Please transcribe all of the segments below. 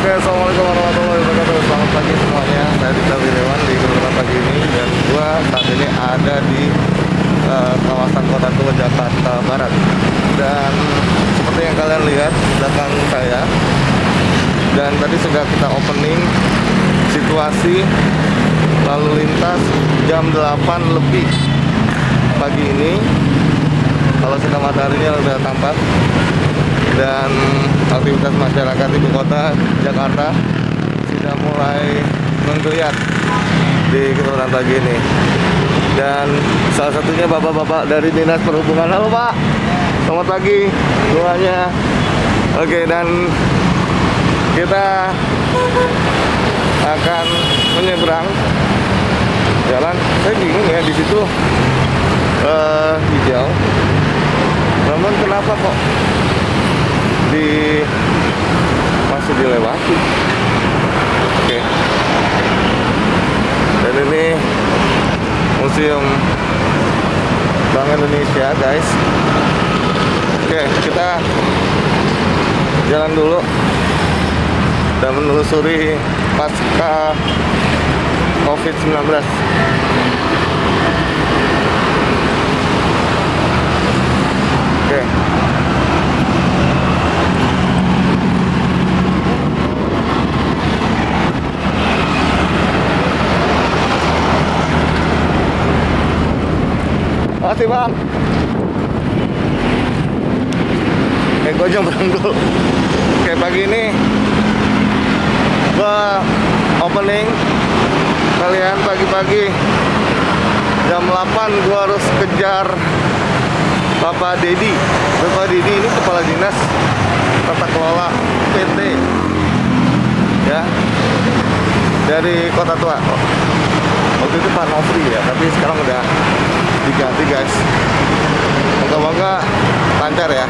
Oke, assalamualaikum warahmatullahi wabarakatuh. Selamat pagi semuanya. Saya Dita Wiryawan di kesempatan pagi ini, dan gua saat ini ada di kawasan Kota Tua Jakarta Barat. Dan seperti yang kalian lihat belakang saya, dan tadi sudah kita opening situasi lalu lintas jam 8 lebih pagi ini. Kalau sinar mataharinya sudah tampak, dan aktivitas masyarakat ibu kota Jakarta sudah mulai menggeliat di kesempatan pagi ini. Dan salah satunya bapak-bapak dari Dinas Perhubungan. Halo Pak, selamat pagi semuanya. Oke, dan kita akan menyeberang jalan. Saya bingung ya, di situ hijau, namun kenapa kok masih dilewati. Oke. Dan ini Museum Bank Indonesia, guys. Oke, kita jalan dulu dan menelusuri pasca COVID-19. Oke. Makasih Bang. Gue nyebrang dulu. Oke, pagi ini gue opening kalian pagi-pagi jam 8. Gue harus kejar Bapak Dedi. Bapak Dedi ini kepala dinas tata kelola PT ya, dari Kota Tua. Waktu itu Pak Nofri ya, tapi sekarang udah diganti, guys. Moga-moga lancar ya.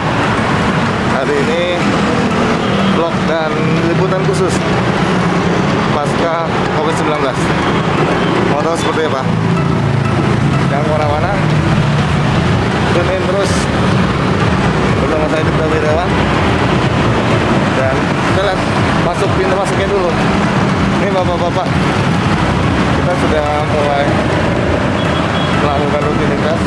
Hari ini vlog dan liputan khusus pasca COVID-19. Mau tahu seperti apa? Jangan kemana-mana, tune in terus bersama saya Dita Wiryawan. Dan kita lihat masuk pintu masuknya dulu. Ini bapak-bapak, kita sudah mulai melakukan rutinitas,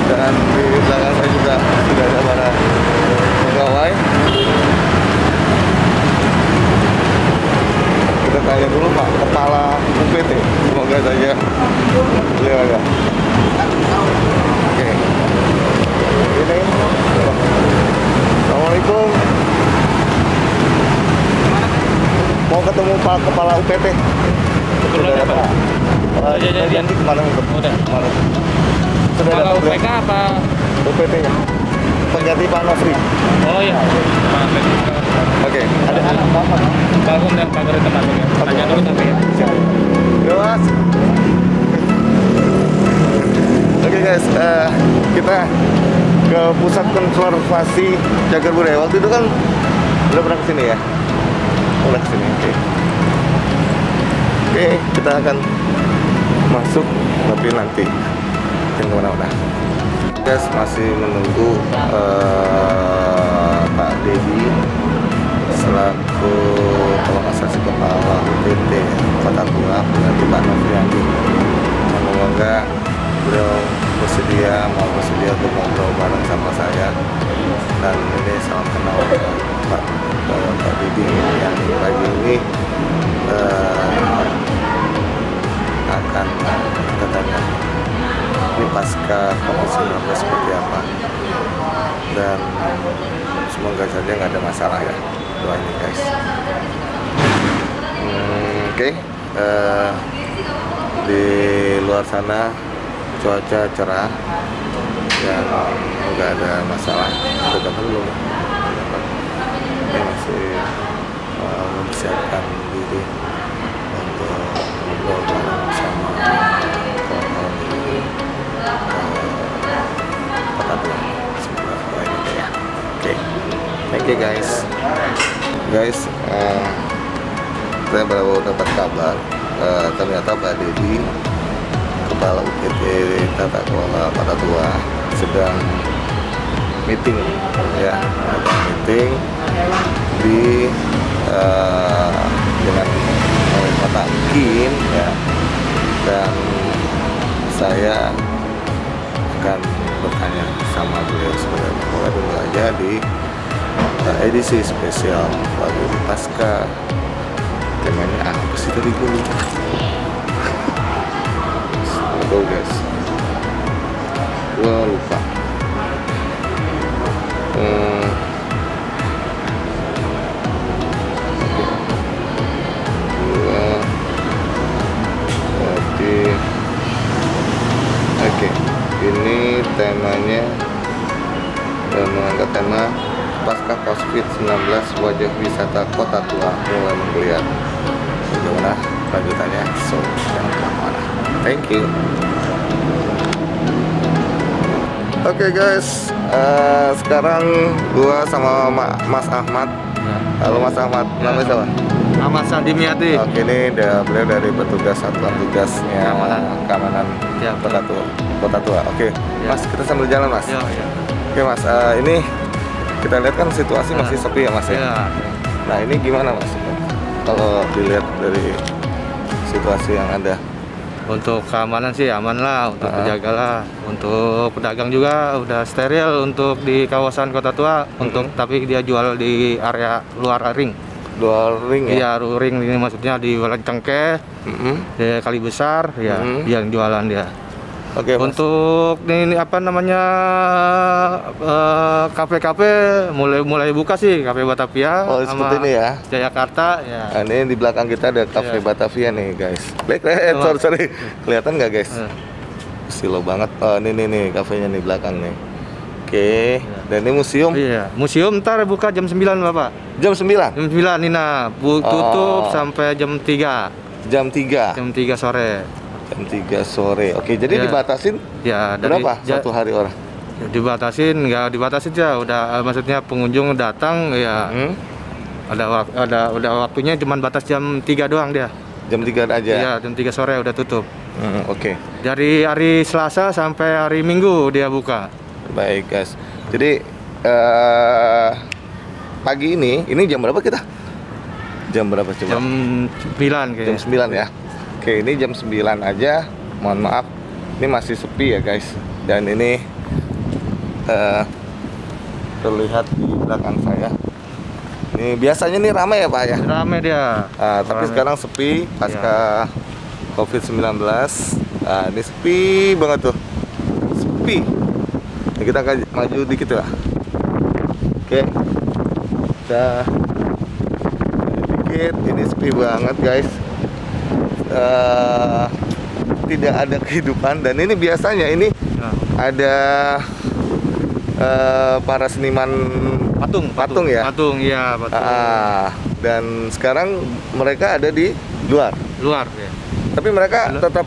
dan di belakang saya juga sudah ada para pegawai. Kita tanya dulu Pak Kepala UPT, semoga saja beliau ada. Oke, ini Assalamualaikum, mau ketemu Pak Kepala UPT. Sudah datang. Janji kemana untuk? Udah. Kemana? Sudah datang belum? PK apa? UPT nya pengganti Pak Nofri. Oh iya. Oke. Ada apa? Balkon dan pagar itu masuknya. Tanya dulu tapi ya. Ya Mas. Oke guys, kita ke pusat konservasi Cagar Budaya. Waktu itu kan udah pernah kesini ya? Udah kesini. Oke, kita akan masuk, tapi nanti jangan kemana-mana. Guys, masih menunggu Pak Dedi selaku kalau nggak salah kepala UPT Kota Tua, berarti Pak Nofriandi. Semoga beliau bersedia untuk ngobrol bareng sama saya. Dan ini salam kenal Pak Dedi yang pagi ini akan kita tanya ini pasca COVID-19 seperti apa, dan semoga saja nggak ada masalah ya, doa ini guys. Oke. Di luar sana cuaca cerah dan nggak ada masalah. Udah datang belum? Ini masih mempersiapkan diri untuk ngobrol bareng sama kawan-kawan di Kota Tua. Semoga baik ya. Oke, thank you guys. Saya baru dapat kabar ternyata Pak Dedi, Kepala UPT Tata Kelola Kota Tua, sedang meeting ya, ada meeting di dengan wali kota Kin ya, dan saya akan bertanya sama beliau sebenarnya. Mulai dulu aja di edisi spesial pagi pasca. Temanya apa sih tadi gue lupa. Go guys, gue lupa. Oke, ini temanya mengangkat tema pasca COVID-19 wajah wisata Kota Tua mulai menggeliat. Bagaimana lanjutannya? So, jangan kemana-mana. Thank you. Oke guys, sekarang gua sama Mas Ahmad. Halo Mas Ahmad, namanya siapa? Nama Sandimiati. Oke, ini beliau dari petugas satuan tugasnya keamanan Kota Tua. Oke, Ya. Mas, kita sambil jalan Mas. Ya. Oke Mas, ini kita lihat kan situasi masih sepi ya Mas ya. Ya. Nah ini gimana Mas? Kalau dilihat dari situasi yang ada. Untuk keamanan sih aman lah, untuk penjaga lah. Untuk pedagang juga udah steril untuk di kawasan Kota Tua. Untuk tapi dia jual di area luar ring. Luar ring ya? Iya, ring ini maksudnya di Jalan Cengkeh, di Kali Besar, ya, yang jualan dia. Oke, Mas. Untuk ini apa namanya kafe-kafe mulai buka sih, Kafe Batavia Oh, seperti ini ya. Jayakarta ya. Nah, ini di belakang kita ada Cafe Batavia nih guys. Sorry. Kelihatan nggak guys? Silo banget. Oh, ini nih kafenya nih belakang nih. Oke. Dan ini museum. Iya, museum ntar buka jam 9 Bapak. Jam 9? Jam 9 Nina, tutup sampai jam 3. Jam 3? Jam 3 sore. Jam 3 sore. Oke, jadi Ya. Ya, dibatasin berapa satu hari orang? Ya, nggak dibatasin ya, udah maksudnya pengunjung datang ya. Udah waktunya cuman batas jam 3 doang dia. Jam 3 aja? Iya, jam 3 sore udah tutup. Oke. Dari hari Selasa sampai hari Minggu dia buka. Baik guys. Jadi pagi ini jam berapa kita? Jam berapa coba? Jam 9 kayaknya. Jam 9 ya. Oke, ini jam 9 aja. Mohon maaf, ini masih sepi ya guys. Dan ini terlihat di belakang saya. Ini biasanya nih ramai ya Pak ya? Ramai dia. Tapi sekarang sepi pasca COVID-19. Nah, ini sepi banget tuh. Sepi. Nah, kita akan maju dikit lah. Oke. Kita dikit. Ini sepi banget guys. Tidak ada kehidupan, dan ini biasanya ini ada para seniman patung ya. Patung ya, patung. Dan sekarang mereka ada di luar Ya. tapi mereka tetap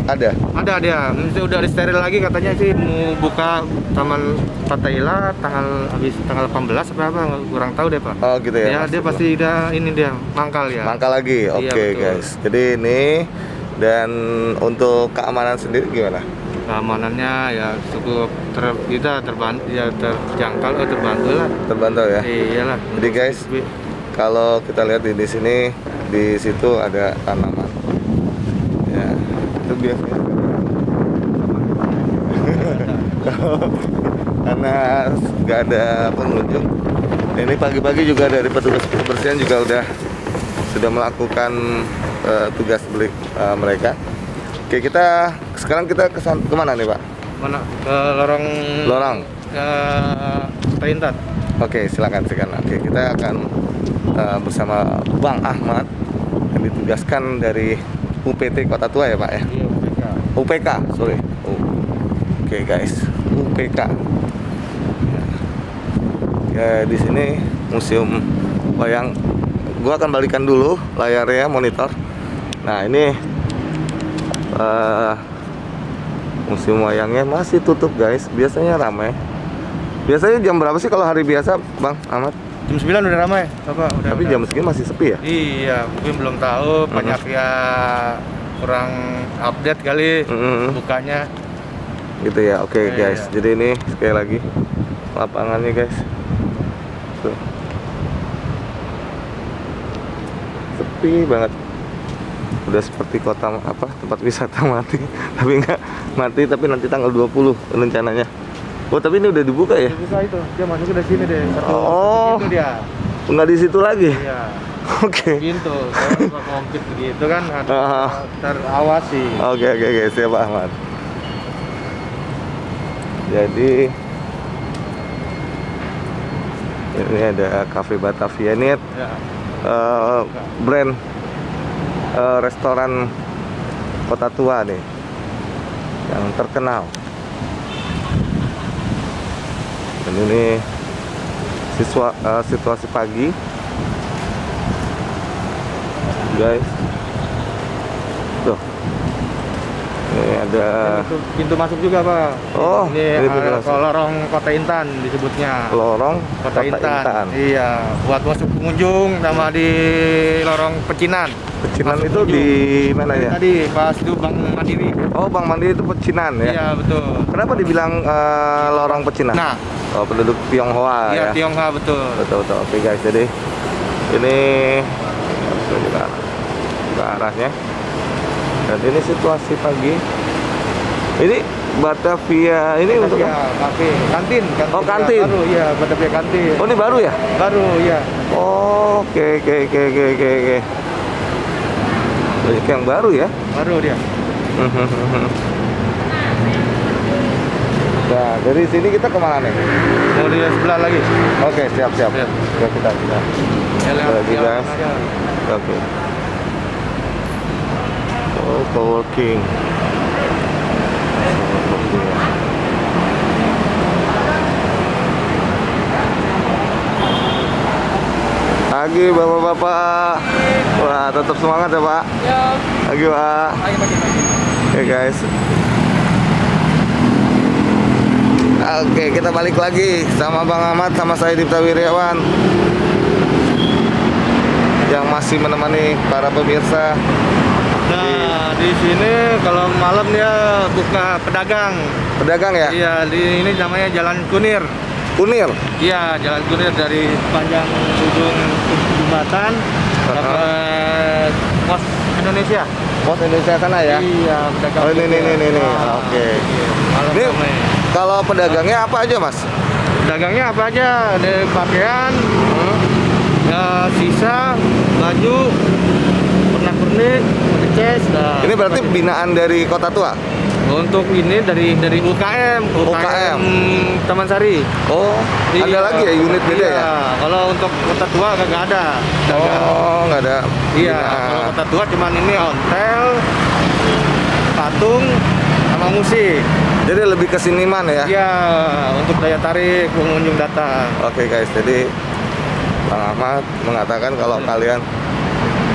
ada. Ada dia. Mesti udah disteril lagi katanya sih, mau buka Taman Fatahillah tanggal 18 apa kurang tahu deh Pak. Oh gitu ya. Ya, dia pasti udah ini dia mangkal ya. Mangkal lagi. Oke, Iya, guys. Jadi ini, dan untuk keamanan sendiri gimana? Keamanannya ya cukup terbantu ya, terbantu lah. Terbantu ya. Iyalah. Jadi guys, kalau kita lihat di sini, di situ ada tanaman. Ya, itu biasanya karena nggak ada pengunjung. Ini pagi-pagi juga dari petugas kebersihan juga sudah melakukan tugas mereka. Oke, sekarang kita kemana nih Pak? Mana? Ke lorong. Perintat. Oke, silakan. Oke, kita akan bersama Bang Ahmad yang ditugaskan dari UPT Kota Tua ya Pak ya? Iya, UPK, sorry. Oke guys, UPK. Ya, di sini museum wayang. Gua akan balikan dulu layarnya, monitor. Nah, ini museum wayangnya masih tutup guys. Biasanya ramai. Biasanya jam berapa sih kalau hari biasa, Bang Ahmad? Jam 9 udah ramai, Bapak. Tapi jam segini masih sepi ya? Iya, mungkin belum tahu, banyak ya kurang update kali bukanya. gitu ya. Oke Iya, guys, iya. jadi ini sekali lagi lapangannya guys. Tuh. Sepi banget. Udah seperti kota apa tempat wisata mati. Tapi enggak mati, tapi nanti tanggal 20 rencananya. Oh, tapi ini udah dibuka ya? Bisa itu, dia masuk ke sini deh. Oh. Itu dia. Enggak di situ lagi. Iya. Oke. Pintu, kalau komplit begitu kan terawasi. Oke, siap Pak Ahmad. Jadi ini ada Cafe Batavianit, Ya. brand restoran Kota Tua nih yang terkenal. Dan ini situasi pagi, guys. Tuh, ini ada. Ini pintu masuk juga Pak. Oh, ini ini pintu masuk. lorong Kota Intan disebutnya. Lorong Kota Intan. Iya, buat masuk pengunjung sama di lorong pecinan. Pecinan Masuk itu pengunjung. di mana ya? Tadi pas itu Bank Mandiri. Oh, Bank Mandiri itu pecinan ya? Iya, betul. Kenapa dibilang lorong pecinan? Nah, Oh, penduduk Tionghoa iya ya? Tionghoa betul. Betul. Oke guys, jadi ini ke arahnya. Dan ini situasi pagi. Ini Batavia ini untuk Iya, kafe, kantin. Oh, kantin. Baru, iya, Batavia kantin. Oh, ini baru ya? Baru, iya. Oh, oke. Banyak yang baru ya? Baru dia. Nah, dari sini kita kemana nih? Mau di sebelah lagi. Oke, siap. Siap. Ya, kita. Ya, Lagi, lewat guys. aja. Oke. Oh, coworking. Pagi bapak-bapak. Wah, tetap semangat ya Pak. Pagi Pak. Oke guys. Oke, kita balik lagi sama Bang Ahmad sama saya Dipta Wiryawan yang masih menemani para pemirsa. Nah, di sini kalau malam dia buka pedagang. Pedagang ya? Iya, ini namanya Jalan Kunir. Kunir. Iya, Jalan Kunir dari panjang ujung jembatan sampai Pos Indonesia. Pos Indonesia sana ya? Iya, pedagang. Oh, ini. Nah, Oke. iya, malam Ini ramai. kalau pedagangnya apa aja Mas? Dagangnya apa aja? Ada pakaian, ya, sisa, baju, pernak-pernik, cas. Nah, Ini berarti binaan dari Kota Tua? untuk ini dari UKM Taman Sari. Oh, ada Iya. lagi ya unit beda Iya, ya? kalau untuk Kota Tua nggak ada. Oh, nggak ada. Iya, binaan. kalau Kota Tua cuman ini ontel, patung, sama musik. Jadi lebih ke seniman ya? Iya, untuk daya tarik pengunjung datang. Oke guys, jadi Bang Ahmad mengatakan kalau kalian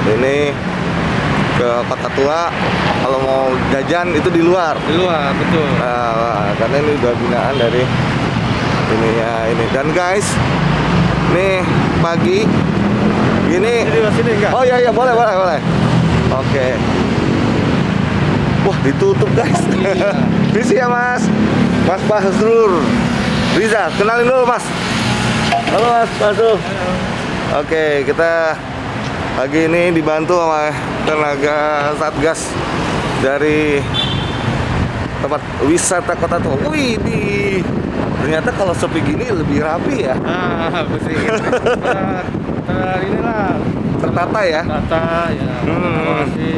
ini ke Kota Tua, kalau mau jajan itu di luar. Di luar, betul. Nah, karena ini udah binaan dari ininya ini. Dan guys, nih pagi ini. Jadi sini enggak? Oh iya boleh. Oke. Wah, ditutup guys. Iya. Misi ya Mas. Mas Basrur Rizal, kenalin dulu Mas. Halo Mas Basrur. Oke, kita pagi ini dibantu sama tenaga Satgas dari tempat wisata Kota Tua. Wih, ternyata kalau sepi gini lebih rapi ya. Ah, bersih. Inilah Tertata ya. tata ya. Evaluasi.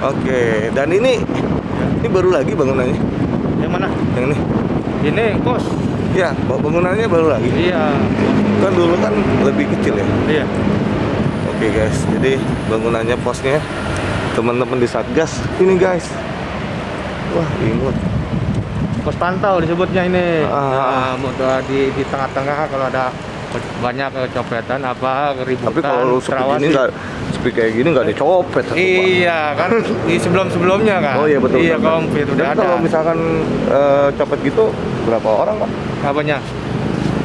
Oke, dan ini baru lagi bangunannya. Yang mana? Yang ini. Ini kos. Ya, bangunannya baru lagi. Iya. Kan dulu kan lebih kecil ya. Iya. Oke guys, jadi bangunannya posnya teman-teman di Satgas ini guys. Wah, imut. Pos pantau disebutnya ini. Ah. Nah, di tengah-tengah kalau ada banyak copetan apa keributan. Tapi kalau seperti terawasi. ini nggak seperti kayak gini nggak ada copet. Iya kan di sebelumnya kan. Oh iya betul. Iya betul. komplit udah Dan ada. kalau misalkan copet gitu berapa orang Pak? Apanya?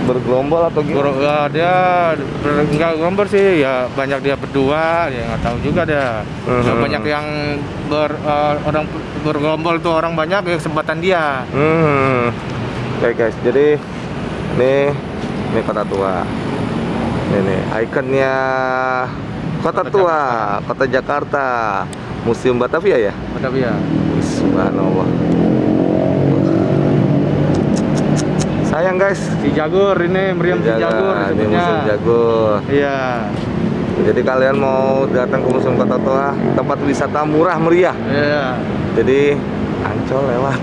bergerombol atau gimana? Dia nggak gerombol sih, ya banyak dia berdua, ya nggak tahu juga dia. Banyak yang orang bergerombol tuh orang banyak ya kesempatan dia. Oke guys, jadi ini Kota Tua. Ini ikonnya Kota Tua, Kota Jakarta, Museum Batavia ya? Batavia. Subhanallah. Sayang guys. Si Jagur ini, meriam si Jagur. Ini Museum Jagur. Iya. Jadi kalian mau datang ke Museum Kota Tua, tempat wisata murah meriah. Iya. Jadi Ancol lewat.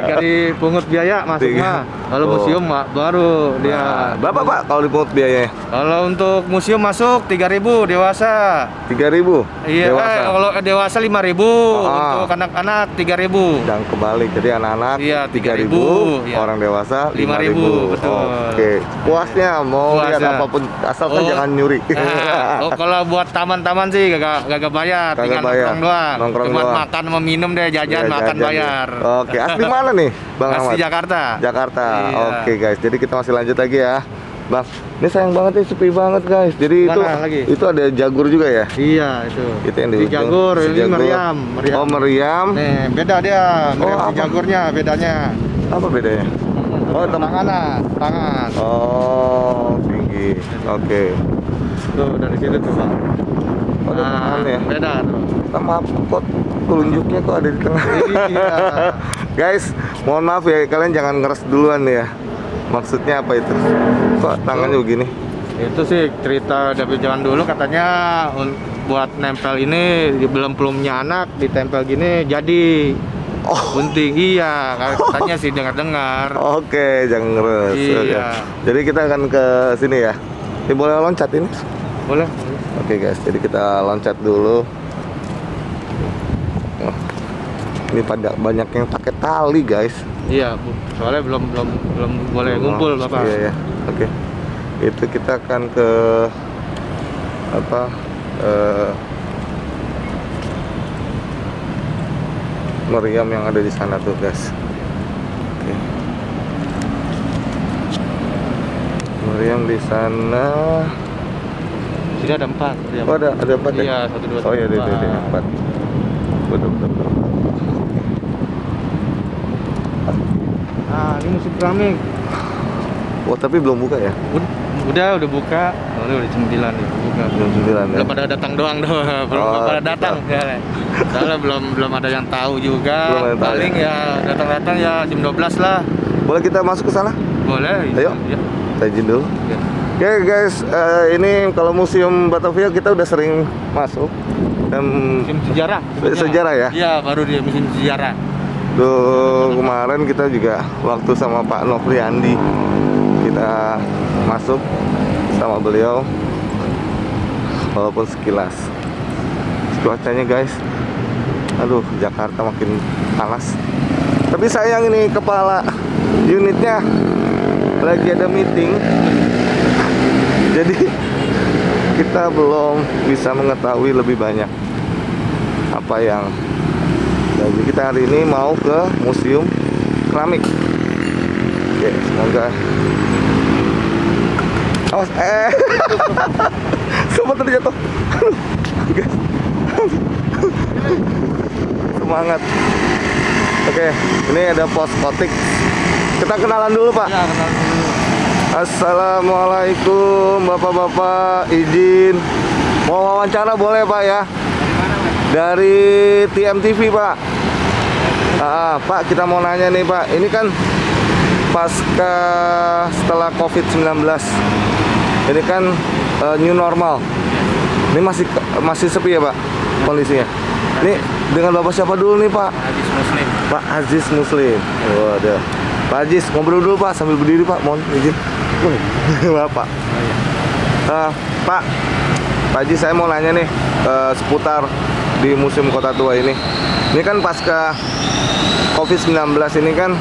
Dari pungut biaya masuk mah. Kalau museum mah baru dia. Berapa Pak kalau dipungut biayanya? Kalau untuk museum masuk 3.000 dewasa. 3.000? Iya, dewasa. Kalau dewasa 5.000, untuk anak-anak 3.000. Dan kebalik, jadi anak-anak iya, 3.000, iya. orang dewasa 5.000, betul. Oke, puasnya mau lihat apapun, asalkan jangan nyuri. Kalau buat taman-taman sih gak bayar, tinggal nongkrong doang. Cuma makan sama minum deh, jajan, makan bayar. Oke, asli mana nih Bang Ahmad? Asli Jakarta. Jakarta. Iya. Oke guys, jadi kita masih lanjut lagi ya, Bang. Ini sayang banget nih, sepi banget guys. Jadi itu ada Jagur juga ya? Iya, itu. Itu yang di Jagur, ini Meriam. Oh, Meriam. Nih, beda dia. Meriam si Jagurnya bedanya. Apa bedanya? Oh, tangan. Oh, tinggi. Oke. Tuh dari situ tuh, Bang. Oh, tangan ya? Beda tuh. Maaf, kok telunjuknya kok ada di tengah. Iya. Guys, mohon maaf ya, kalian jangan ngeres duluan ya. Maksudnya apa itu? Kok tangannya begini? Itu sih cerita dari zaman dulu, katanya buat nempel ini belum punya anak, ditempel gini jadi gunting. Iya, katanya sih dengar-dengar. Oke, jangan ngeres. Iya. Jadi kita akan ke sini ya. Ini boleh loncat ini? Boleh. Oke guys, jadi kita loncat dulu. Ini pada banyak yang pakai tali guys. Iya, Bu. Soalnya belum boleh ngumpul Bapak. Iya ya. Oke. Itu kita akan ke meriam yang ada di sana tuh guys. Oke. Meriam di sana. Sini ada 4. Oh, ada 4 ya? Iya, 1, 2, 3. Oh iya, ada 4. Betul. Nah, ini musim keramik. Oh, tapi belum buka ya? Udah buka. Oh, udah jam 9 ya, buka. Jam 9 ya? Belum pada datang doang. Belum pada datang. Ya. Soalnya belum ada yang tahu juga. Paling ya datang-datang ya jam 12 lah. Boleh kita masuk ke sana? Boleh. Ayo. Ya. Kita izin dulu. Ya. Oke guys, ini kalau Museum Batavia kita udah sering masuk. Museum sejarah. Sejarah ya? Iya, baru dia museum sejarah. Tuh, kemarin kita juga waktu sama Pak Nofriandi kita masuk sama beliau, walaupun sekilas. Cuacanya guys, aduh, Jakarta makin panas. Tapi sayang ini kepala unitnya lagi ada meeting, jadi kita belum bisa mengetahui lebih banyak apa yang. Jadi kita hari ini mau ke Museum Keramik. Oke, semoga. Awas, sempat terjatuh. Guys, semangat. Oke, ini ada pos kotik. Kita kenalan dulu Pak. Ya, kenalan dulu. Assalamualaikum Bapak-bapak, izin mau wawancara boleh Pak ya? Dari TMTV Pak. Pak, kita mau nanya nih Pak, ini kan pasca setelah COVID-19, ini kan new normal. Ini masih sepi ya Pak kondisinya. Ini dengan Bapak siapa dulu nih Pak? Aziz Muslim. Pak Aziz Muslim. Waduh. Pak Aziz, ngobrol dulu Pak sambil berdiri Pak, mohon izin. Bapak. Pak Aziz, saya mau nanya nih seputar di Museum Kota Tua ini. Ini kan pasca COVID-19 ini kan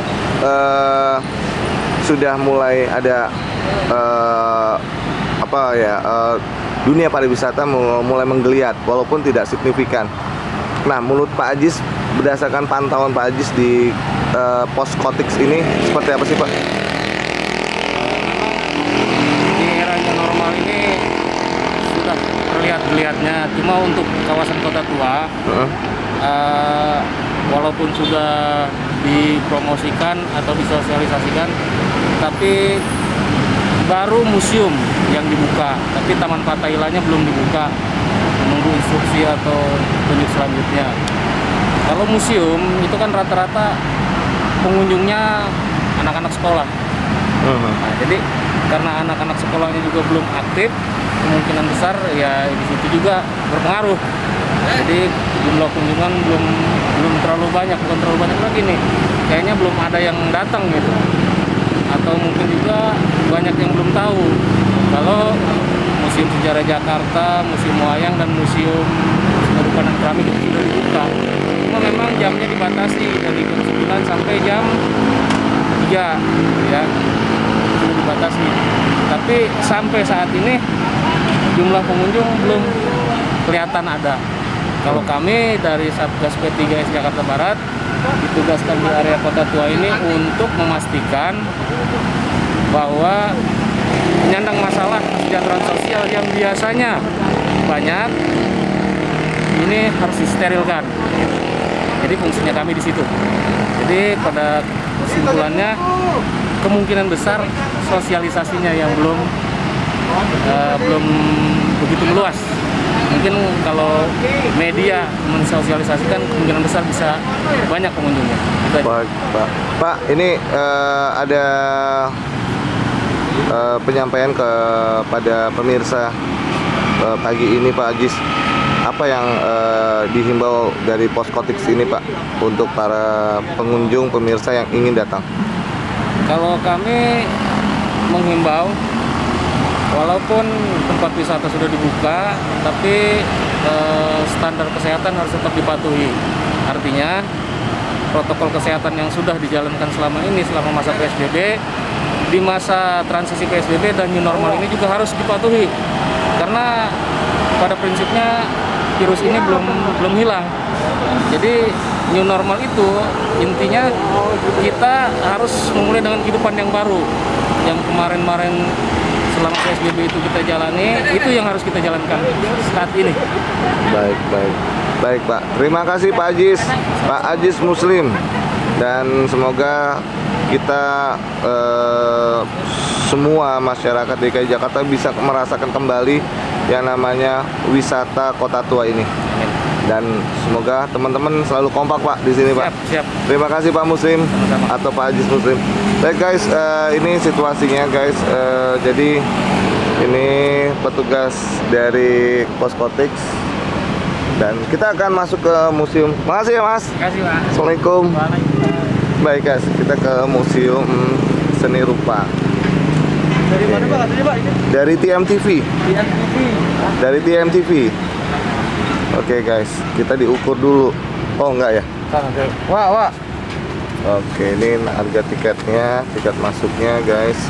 sudah mulai ada dunia pariwisata mulai menggeliat walaupun tidak signifikan. Nah, menurut Pak Aziz, berdasarkan pantauan Pak Aziz di pos Kotix ini seperti apa sih Pak? ada terlihat-lihatnya. Cuma untuk kawasan Kota Tua, walaupun sudah dipromosikan atau disosialisasikan, tapi baru museum yang dibuka, tapi Taman Fathailahnya belum dibuka, menunggu instruksi atau tunjuk selanjutnya. Kalau museum itu kan rata-rata pengunjungnya anak-anak sekolah. Nah, jadi karena anak-anak sekolahnya juga belum aktif, kemungkinan besar ya di situ juga berpengaruh. Jadi jumlah kunjungan belum terlalu banyak, bukan terlalu banyak lagi nih. Kayaknya belum ada yang datang gitu. Atau mungkin juga banyak yang belum tahu kalau Museum Sejarah Jakarta, Museum Wayang dan Museum Kerukunan Keramik itu sudah dibuka. Cuma memang jamnya dibatasi dari jam 9 sampai jam 3 ya. Sudah dibatasi. Tapi sampai saat ini jumlah pengunjung belum kelihatan ada. Kalau kami dari Satgas P3S Jakarta Barat ditugaskan di area Kota Tua ini untuk memastikan bahwa penyandang masalah kesejahteraan sosial yang biasanya banyak ini harus disterilkan. Jadi fungsinya kami di situ. Jadi pada kesimpulannya kemungkinan besar sosialisasinya yang belum begitu meluas. Mungkin kalau media mensosialisasikan kemungkinan besar bisa banyak pengunjungnya. Baik, Pak. Pak, ini ada penyampaian kepada pemirsa pagi ini, Pak Ajis. Apa yang dihimbau dari Poskotik ini, Pak, untuk para pengunjung pemirsa yang ingin datang? Kalau kami menghimbau, walaupun tempat wisata sudah dibuka, tapi standar kesehatan harus tetap dipatuhi. Artinya protokol kesehatan yang sudah dijalankan selama ini, selama masa PSBB, di masa transisi PSBB dan new normal ini juga harus dipatuhi. Karena pada prinsipnya virus ini belum hilang. Jadi new normal itu intinya kita harus memulai dengan kehidupan yang baru. Yang kemarin-kemarin selama PSBB itu kita jalani, itu yang harus kita jalankan saat ini. Baik Pak, terima kasih Pak Ajis, Pak Ajis Muslim, dan semoga kita semua masyarakat DKI Jakarta bisa merasakan kembali yang namanya wisata Kota Tua ini. Dan semoga teman-teman selalu kompak Pak di sini Pak. Siap. Terima kasih Pak Muslim. Sama-sama. Atau Pak Ajis Muslim. Baik guys, ini situasinya guys. Jadi ini petugas dari Poskotik dan kita akan masuk ke museum. Makasih ya Mas. Terima kasih Pak. Assalamualaikum. Baik guys, kita ke museum seni rupa. Dari mana Pak? Katanya Pak ini? Dari TMTV. TMTV. Dari TMTV. Oke guys, kita diukur dulu. Oh enggak ya? Wah. Oke, ini harga tiketnya, tiket masuknya guys.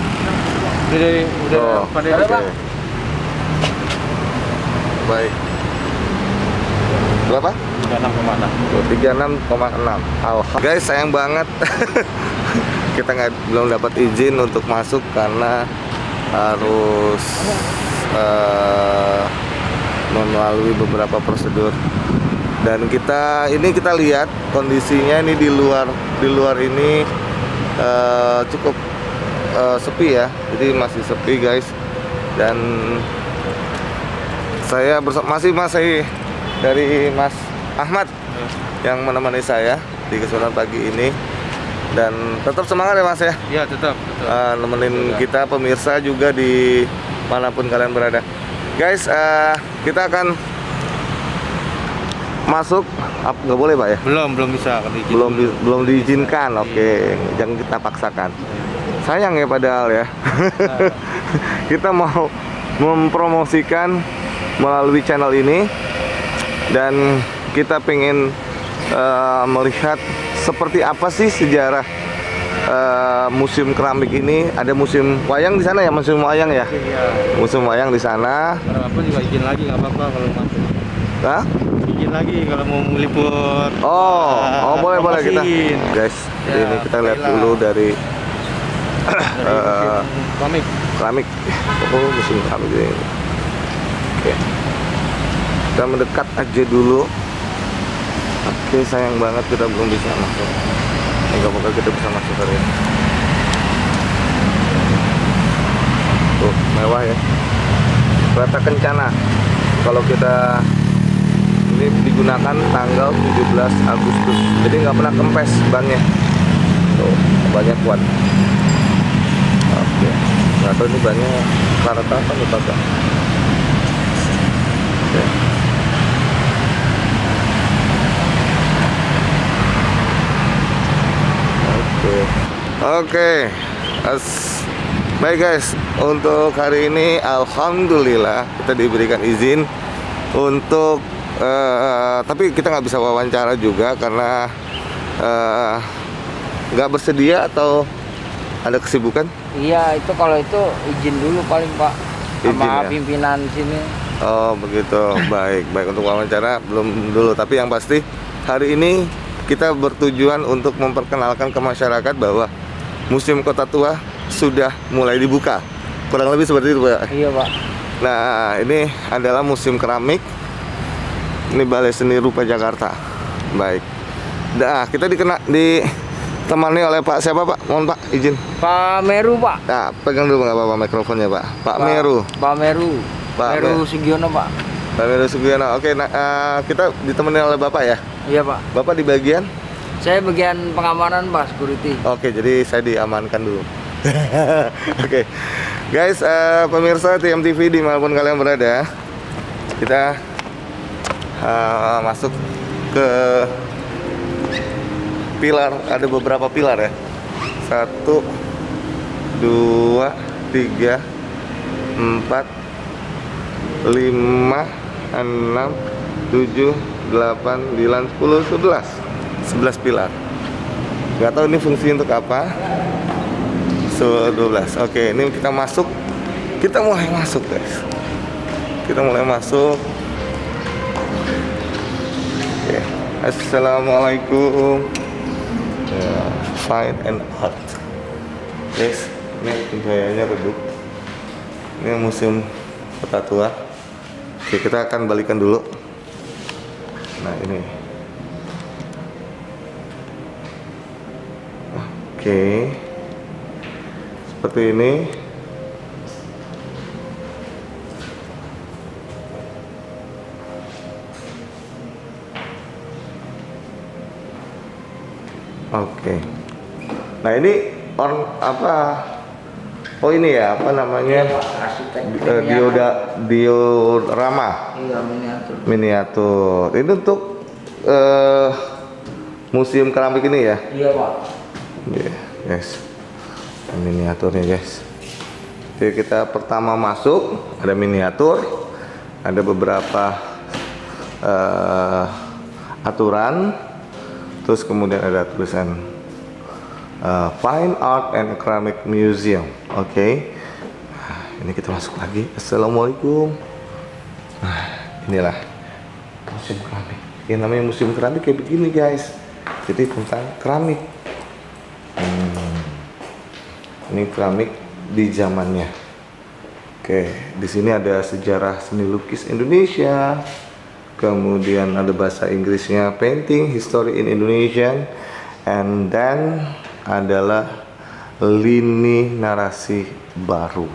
Udah pada oke. Baik. Berapa? 36,6. Guys, sayang banget. Kita belum dapat izin untuk masuk karena harus melalui beberapa prosedur. Dan kita lihat kondisinya ini di luar ini cukup sepi ya. Jadi masih sepi guys. Dan saya masih dari Mas Ahmad yang menemani saya di kesempatan pagi ini. Dan tetap semangat ya Mas ya. Iya, tetap. Nemenin kita pemirsa juga di manapun kalian berada. Guys, kita akan masuk. Nggak boleh Pak ya? Belum bisa. Belum diizinkan. Oke, jangan kita paksakan. Sayang ya padahal ya. Kita mau mempromosikan melalui channel ini dan kita pengen melihat seperti apa sih sejarah museum keramik ini. Ada museum wayang di sana ya, museum wayang ya. Iya. Museum wayang di sana. Apa juga izin lagi nggak apa-apa kalau masuk. Hah? Izin lagi kalau mau meliput. Oh boleh kita. Guys, Ya, ini kita lihat dulu dari keramik. keramik. Oh, museum keramik ini. Oke. Kita mendekat aja dulu. Oke, sayang banget kita belum bisa masuk. Moga-moga kita bisa masuk hari ini. Tuh, mewah ya. Kereta kencana. Kalau kita ini digunakan tanggal 17 Agustus. Jadi nggak pernah kempes bannya. Tuh, bannya kuat. Oke. Nggak tahu ini bannya kereta apa nih Pak? Oke. Oke. Baik guys, untuk hari ini alhamdulillah kita diberikan izin untuk tapi kita nggak bisa wawancara juga karena nggak bersedia atau ada kesibukan. Iya, itu kalau itu izin dulu paling Pak sama Izin, ya? pimpinan sini. Oh begitu. Baik untuk wawancara belum dulu, tapi yang pasti hari ini kita bertujuan untuk memperkenalkan ke masyarakat bahwa Museum Kota Tua sudah mulai dibuka. Kurang lebih seperti itu Pak. Iya Pak. Nah, ini adalah museum keramik. Ini Balai Seni Rupa Jakarta. Baik. Nah, kita ditemani oleh Pak siapa Pak? Mohon Pak izin. Pak Meru Pak. Nah, pegang dulu nggak apa-apa mikrofonnya Pak. Pak Meru. Pak Meru. Pak Meru Sugiono Pak. Pak Meru Sugiono. Oke, nah, kita ditemani oleh Bapak ya. Iya Pak. Bapak di bagian? Saya bagian pengamanan Pak, security. Oke, jadi saya diamankan dulu. Oke, guys, pemirsa TMTV dimanapun kalian berada, kita masuk ke pilar. Ada beberapa pilar ya. 1, 2, 3, 4, 5, 6, 7, 8, 9, 10, 11 pilar. Gak tahu ini fungsi untuk apa. 12. Oke, ini kita masuk. Kita mulai masuk guys. Kita mulai masuk. Oke. Assalamualaikum. Ya, fine and art. Guys, ini cahayanya redup. Ini museum Kota Tua. Oke, kita akan balikan dulu. Nah, ini. Oke, seperti ini. Oke. Nah, ini apa? Oh, ini ya, apa namanya? Diorama. Iya, miniatur. Miniatur. Ini untuk museum keramik ini ya? Iya Pak. Guys, miniaturnya guys. Jadi kita pertama masuk ada miniatur, ada beberapa aturan, terus kemudian ada tulisan Fine Art and Ceramic Museum. Oke. Nah, ini kita masuk lagi. Assalamualaikum. Nah, inilah museum keramik. Yang namanya museum keramik kayak begini guys. Jadi tentang keramik. Ini keramik di zamannya. Oke, di sini ada sejarah seni lukis Indonesia. Kemudian ada bahasa Inggrisnya painting history in Indonesian, and then adalah lini narasi baru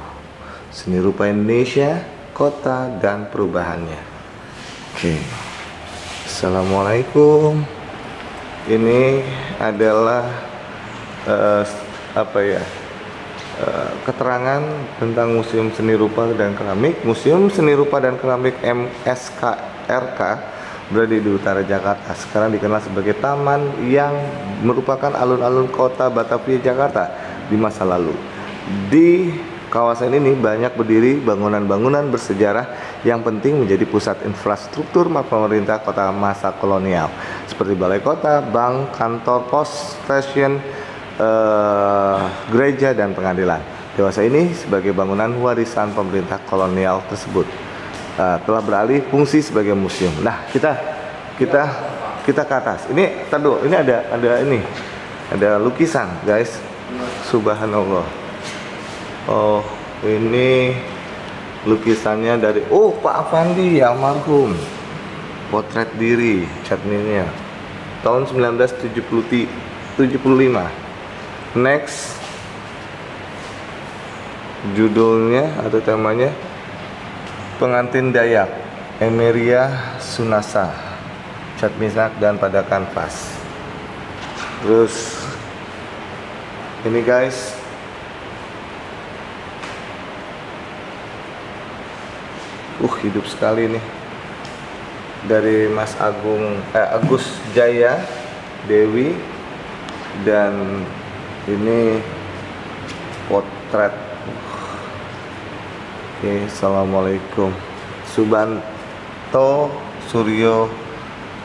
seni rupa Indonesia, kota dan perubahannya. Oke. Assalamualaikum. Ini adalah keterangan tentang Museum Seni Rupa dan Keramik. Museum Seni Rupa dan Keramik MSKRK berada di utara Jakarta. Sekarang dikenal sebagai taman yang merupakan alun-alun kota Batavia, Jakarta di masa lalu. Di kawasan ini banyak berdiri bangunan-bangunan bersejarah yang penting menjadi pusat infrastruktur pemerintah kota masa kolonial, seperti balai kota, bank, kantor pos, stasiun, gereja dan pengadilan. Dewasa ini sebagai bangunan warisan pemerintah kolonial tersebut telah beralih fungsi sebagai museum. Nah, kita ke atas. Ini tadi ini ada lukisan, guys. Subhanallah. Oh, ini lukisannya dari Pak Afandi almarhum. Potret diri, catnya tahun 1975. Next, judulnya atau temanya pengantin Dayak, Emeria Sunasa, cat misak dan pada kanvas. Terus ini guys, hidup sekali nih, dari Mas Agus Jaya Dewi, dan ini potret. Oke, assalamualaikum. Subanto Suryo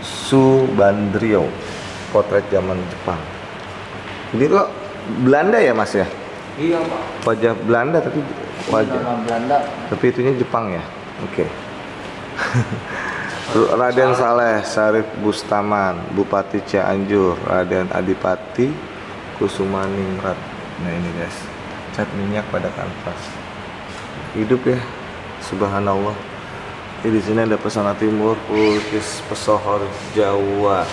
Subandrio, potret zaman Jepang. Ini kok Belanda ya Mas ya? Iya Pak. Wajah Belanda tapi wajah Orang Belanda. tapi itunya Jepang ya. Oke. Raden Saleh Sarif Bustaman, Bupati Cianjur, Raden Adipati Kusumaningrat. Nah ini guys, cat minyak pada kanvas. Hidup ya, subhanallah. Di sini ada pesona timur, pelukis pesohor Jawa.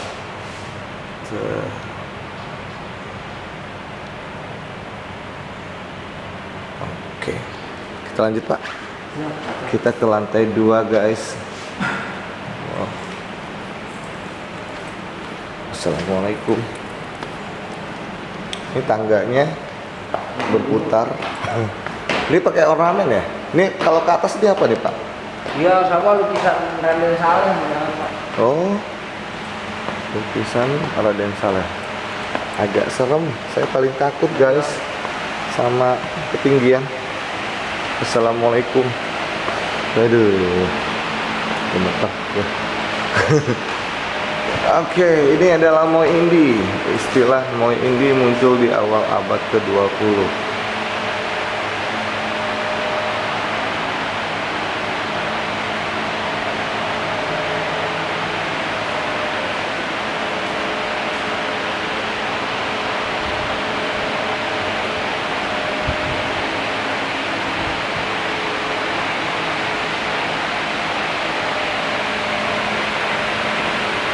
Oke, kita lanjut Pak. Kita ke lantai 2 guys. Wow. Assalamualaikum. Ini tangganya berputar. Ini pakai ornamen ya? Ini kalau ke atas ini apa nih Pak? Iya, sama lukisan Raden Saleh Pak. Oh, lukisan Raden Saleh. Agak serem. Saya paling takut guys sama ketinggian. Assalamualaikum. Aduh, gemetar ya. Oke, ini adalah Moai Indi. Istilah Moai Indi muncul di awal abad ke-20.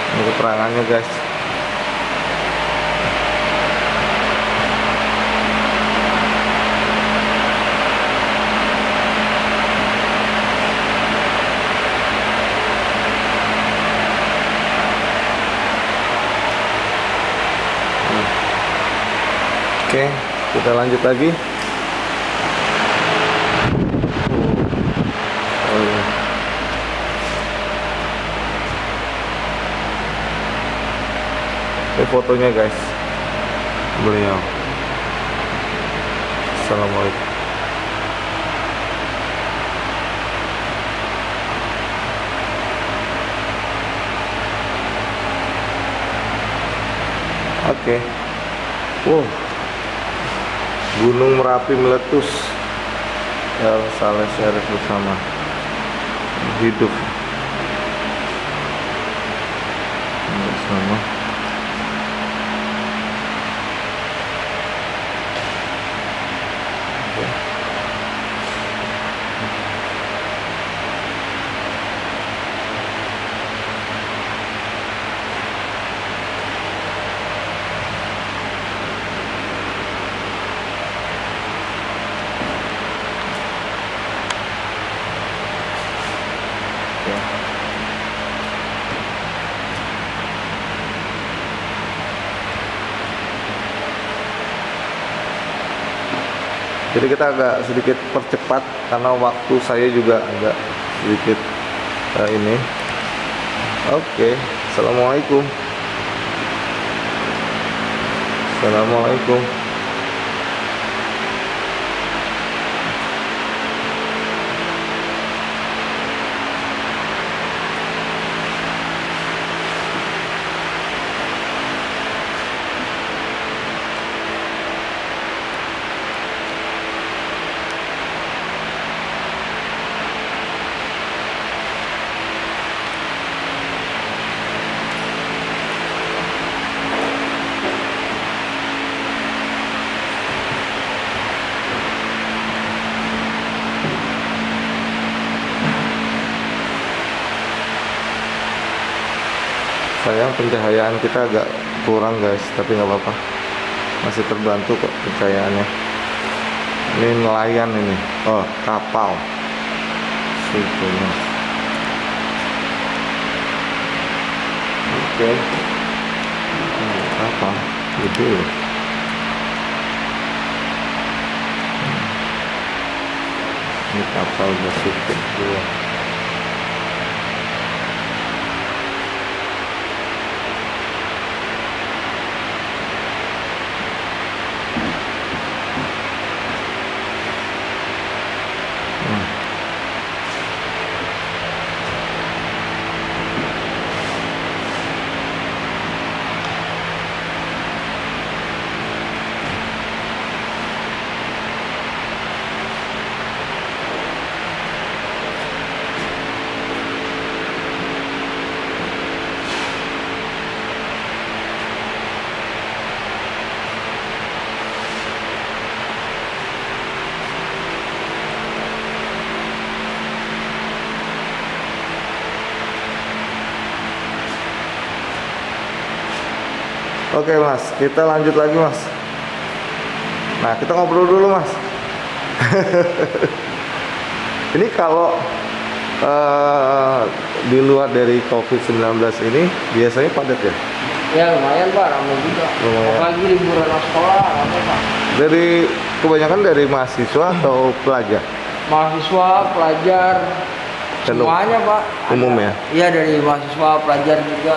Ini keterangannya guys. Oke, kita lanjut lagi. Oh iya. Ini fotonya guys, beliau. Assalamualaikum. Oke. Wow. Gunung Merapi meletus. Saleh Syarif bersama hidup bersama. Jadi kita agak sedikit percepat karena waktu saya juga agak sedikit ini. Oke, assalamualaikum. Assalamualaikum. Sayang pencahayaan kita agak kurang guys, tapi nggak apa-apa, masih terbantu kok pencahayaannya. Ini nelayan ini, oh kapal situnya. Oke. Kapal gede loh. Ini kapal bersuku dua. Oke mas, kita lanjut lagi mas. Nah kita ngobrol dulu mas. Ini kalau di luar dari COVID-19 ini biasanya padat ya? Ya lumayan Pak, ramai juga. Lumayan. Apalagi liburan sekolah ramai Pak. Dari kebanyakan dari mahasiswa atau pelajar? Mahasiswa, pelajar, Dan semuanya Pak. umum ya? Iya dari mahasiswa, pelajar juga.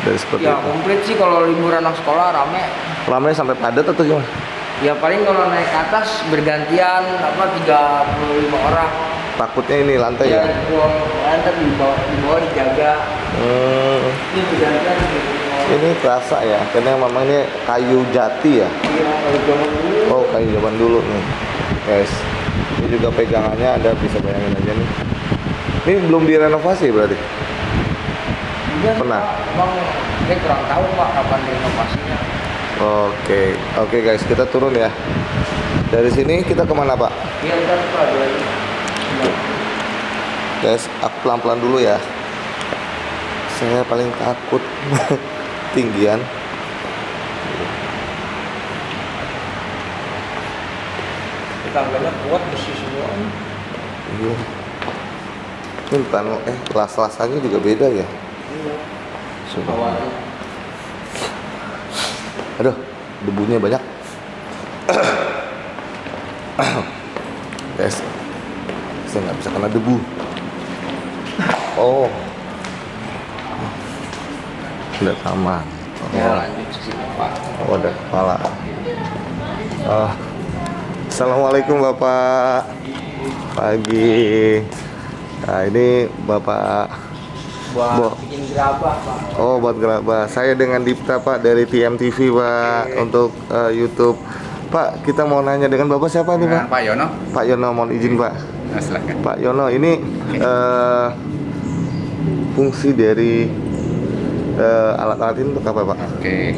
Dari seperti Ya itu. komplit sih kalau liburan anak sekolah rame. Ramai sampai padat atau gimana? Ya paling kalau naik ke atas bergantian 35 orang. Takutnya ini lantai Ya ya? lantai di bawah dijaga. Ini bergantian. Ini terasa ya, karena memang ini kayu jati ya. Iya kalau zaman dulu. Oh kayu zaman dulu nih, guys. Ini juga pegangannya ada, bisa bayangin aja nih. Ini belum direnovasi berarti? Iya, Pernah? Pak. Emang saya kurang tahu Pak kapan renovasinya. Oke guys, kita turun ya. Dari sini kita kemana Pak? Iya kan Pak. Guys, aku pelan-pelan dulu ya. Saya paling takut tinggian. Tangganya kuat besi semua. Iya. Ini bukan, las-lasannya juga beda ya. Iya. Sumpah. Aduh, debunya banyak. Guys, saya nggak bisa kena debu. Oh, udah sama. Ya lanjut ke sini Pak. Oh, udah kepala. Assalamualaikum Bapak. Pagi. Nah ini Bapak. Buat bikin gerabah Pak. Oh, buat gerabah. Saya dengan Dipta Pak dari TMTV Pak untuk YouTube. Pak, kita mau nanya dengan Bapak siapa nih Pak? Pak Yono. Pak Yono, mohon izin Pak. Nah, silakan. Pak Yono, ini fungsi dari alat-alat ini untuk apa Pak? Oke.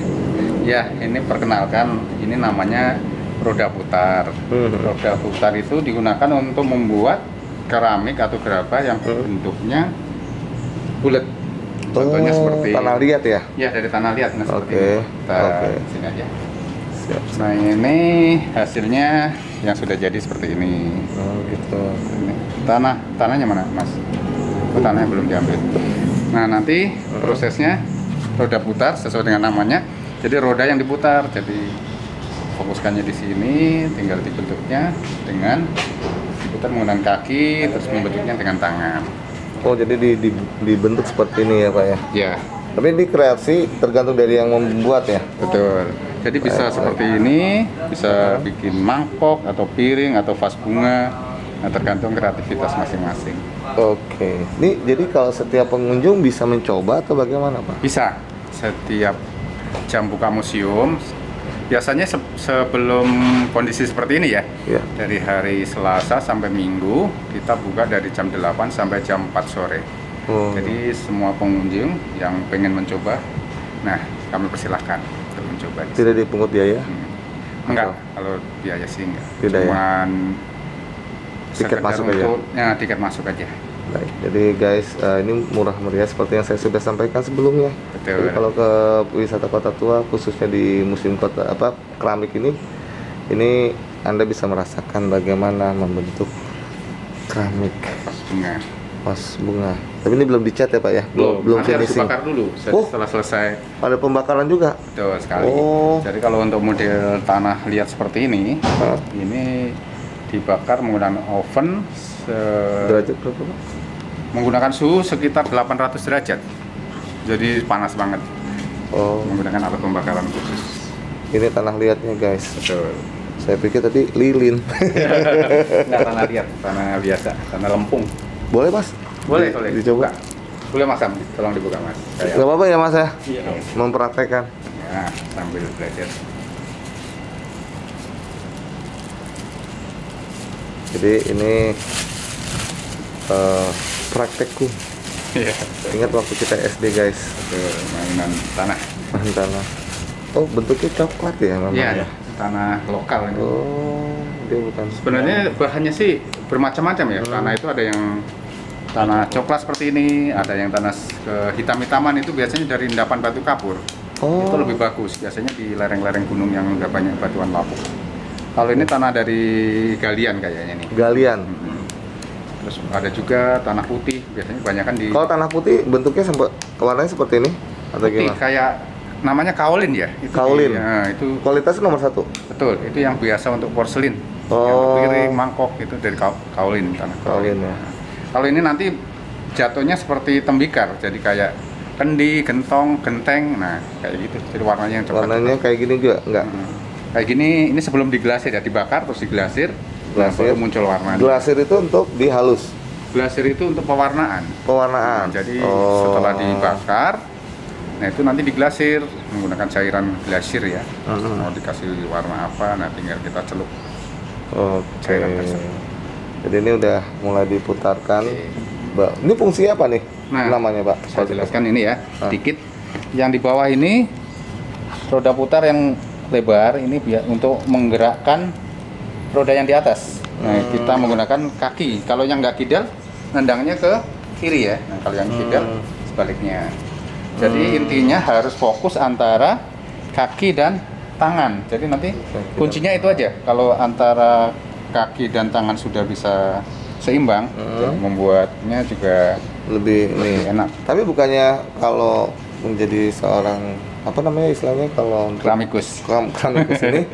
Ya, ini perkenalkan, ini namanya roda putar. Roda putar itu digunakan untuk membuat keramik atau gerabah yang bentuknya bulat. Contohnya seperti tanah liat ya? Ya, dari tanah liat. Nah, seperti Oke. ini. Kita sini aja. Siap. Nah, ini hasilnya yang sudah jadi seperti ini. Oh, gitu. Ini. Tanahnya mana, Mas? Oh, tanahnya belum diambil. Nah, nanti prosesnya roda putar sesuai dengan namanya. Jadi roda yang diputar. Jadi fokuskannya di sini, tinggal dibentuknya dengan diputar menggunakan kaki, terus membentuknya dengan tangan. Oh, jadi dibentuk seperti ini ya Pak ya? Ya, Tapi ini kreasi tergantung dari yang membuat ya? betul. Jadi bisa seperti ini, bisa bikin mangkok atau piring atau vas bunga. Nah, tergantung kreativitas masing-masing. Oke. Ini jadi kalau setiap pengunjung bisa mencoba atau bagaimana Pak? Bisa setiap jam buka museum. Biasanya sebelum kondisi seperti ini ya, Ya. dari hari Selasa sampai Minggu kita buka dari jam 8 sampai jam 4 sore. Oh. Jadi semua pengunjung yang pengen mencoba, nah kami persilahkan untuk mencoba. Tidak dipungut biaya? Enggak, kalau biaya sih enggak. Tidak ya? Cuman Tiket sekedar masuk aja? untuk, ya, tiket masuk aja. Baik, jadi guys, ini murah meriah seperti yang saya sudah sampaikan sebelumnya. Betul. Jadi kalau ke wisata Kota Tua, khususnya di museum kota keramik ini Anda bisa merasakan bagaimana membentuk keramik Bunga. vas bunga. Tapi ini belum dicat ya Pak ya? Belum nanti harus finishing. dibakar dulu setelah selesai. Ada pembakaran juga. Betul sekali. Oh. Jadi kalau untuk model tanah liat seperti ini, Hah? ini dibakar menggunakan oven Derajat berapa Pak? menggunakan suhu sekitar 800 derajat. Jadi panas banget. Oh, Menggunakan alat pembakaran khusus. ini tanah liatnya guys. Betul. Saya pikir tadi lilin. Enggak tanah liat, tanah biasa, tanah lempung. Boleh Mas? Boleh, Dicoba. Buka. Boleh Mas Sam, tolong dibuka Mas. Gak apa-apa ya Mas ya? Iya. Mempraktekkan. Ya, sambil belajar. Jadi ini praktekku. Iya. Ingat waktu kita SD guys, Betul, mainan tanah. bahan tanah. Oh bentuknya coklat ya memang. Iya, tanah lokal ini. Oh dia bukan. Sebenarnya bahannya sih bermacam-macam ya. Tanah itu ada yang tanah coklat seperti ini, ada yang tanah hitam-hitaman itu biasanya dari endapan batu kapur. Oh. Itu lebih bagus. Biasanya di lereng-lereng gunung yang udah banyak batuan lapuk. Kalau ini tanah dari galian kayaknya nih. Galian. Terus ada juga tanah putih, biasanya kebanyakan di Kalau tanah putih bentuknya warnanya seperti ini atau putih gimana? kayak namanya kaolin ya. Itu Kaolin. itu Kualitasnya nomor 1. betul. Itu yang biasa untuk porselin. Oh. Yang untuk piring, mangkok itu dari kaolin, tanah Kaolin ya. Kalau ini nanti jatuhnya seperti tembikar, jadi kayak kendi, gentong, genteng, nah kayak gitu. Jadi warnanya yang coklat. Warnanya kayak gini juga enggak? Kayak gini, ini sebelum diglasir ya, dibakar terus diglasir, nah, Glasir. baru muncul warna. Glasir itu untuk dihalus, Glasir itu untuk pewarnaan. pewarnaan. Nah, jadi setelah dibakar, nah itu nanti diglasir menggunakan cairan glasir ya. Mau dikasih warna apa, nah tinggal kita celup. Oke. Cairan tersebut. Jadi ini udah mulai diputarkan. Ini fungsi apa nih? Nah, namanya Pak? Saya jelaskan ini ya, Ah. sedikit. Yang di bawah ini roda putar yang lebar ini untuk menggerakkan roda yang di atas. Nah, kita menggunakan kaki. Kalau yang nggak kidal, nendangnya ke kiri ya. Nah, kalau yang kidal, sebaliknya. Jadi intinya harus fokus antara kaki dan tangan. Jadi nanti kuncinya itu aja. Kalau antara kaki dan tangan sudah bisa seimbang, membuatnya juga Lebih lebih nih. enak. Tapi bukannya kalau menjadi seorang apa namanya istilahnya kalau untuk Keramikus. keramikus ini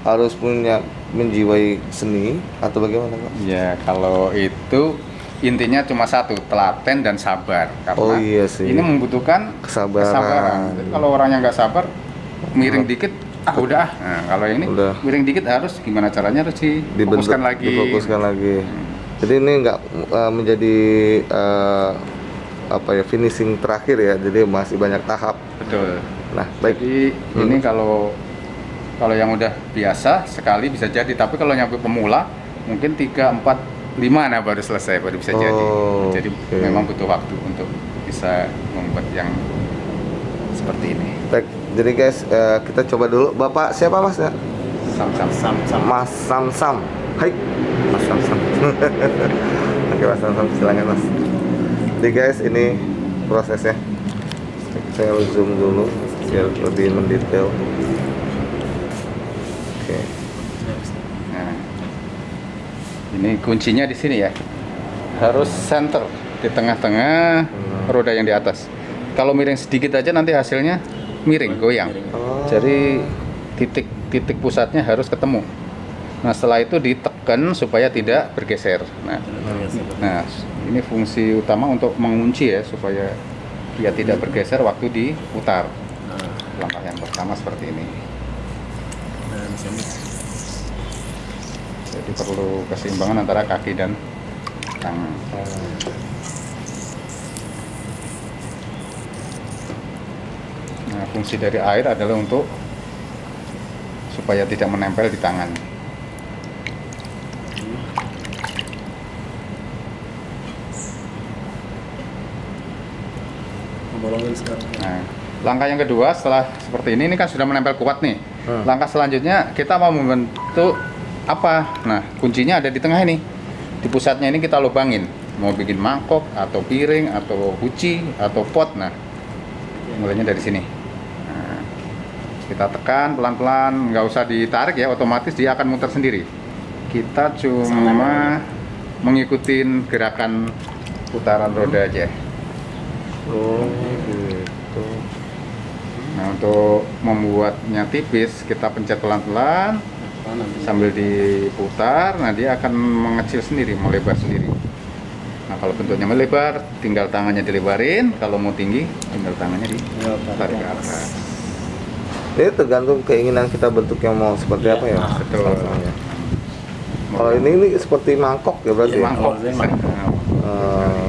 harus punya menjiwai seni atau bagaimana Pak? Ya, kalau itu intinya cuma satu, telaten dan sabar. Karena Oh, iya sih. ini membutuhkan Kesabaran. Jadi kalau orang yang nggak sabar, miring dikit, udah. Nah, kalau yang ini Udah. miring dikit harus gimana caranya harus difokuskan lagi. difokuskan lagi. Jadi ini nggak menjadi apa ya finishing terakhir ya. Jadi masih banyak tahap. Betul. Nah, baik. Jadi ini kalau yang udah biasa sekali bisa jadi, tapi kalau nyampe pemula mungkin 3, 4, 5 nah baru selesai, baru bisa jadi. Oh, Jadi oke. memang butuh waktu untuk bisa membuat yang seperti ini. Baik. Jadi guys, kita coba dulu. Bapak siapa Mas ya? Sam. Mas Samsam. Hai. Mas Samsam. Oke Mas Samsam, silakan Mas. Jadi guys, ini prosesnya. Saya zoom dulu biar lebih mendetail. Oke. Nah, ini kuncinya di sini ya. Harus center di tengah-tengah roda yang di atas. Kalau miring sedikit aja nanti hasilnya miring, goyang. Oh. Jadi titik pusatnya harus ketemu. Nah, setelah itu ditekan supaya tidak bergeser. Nah, ini fungsi utama untuk mengunci ya supaya dia tidak bergeser waktu diputar. Langkah yang pertama seperti ini. Jadi perlu keseimbangan antara kaki dan tangan. Nah, fungsi dari air adalah untuk supaya tidak menempel di tangan. Nah, langkah yang kedua setelah seperti ini kan sudah menempel kuat nih. Langkah selanjutnya kita mau membentuk apa? Nah, kuncinya ada di tengah ini. Di pusatnya ini kita lubangin. mau bikin mangkok atau piring atau guci atau pot. Nah, mulainya dari sini. Nah, kita tekan pelan-pelan, nggak usah ditarik ya, otomatis dia akan muter sendiri. Kita cuma mengikuti gerakan putaran roda aja. Oh gitu. Nah, untuk membuatnya tipis, kita pencet pelan-pelan sambil diputar. Nah, dia akan mengecil sendiri, melebar sendiri. Nah, kalau bentuknya melebar, tinggal tangannya dilebarin. Kalau mau tinggi, tinggal tangannya ditarik ke atas. Ini tergantung keinginan kita bentuknya mau seperti apa ya. Betul. Samsungnya. Kalau ini seperti mangkok ya berarti. Iya, mangkok.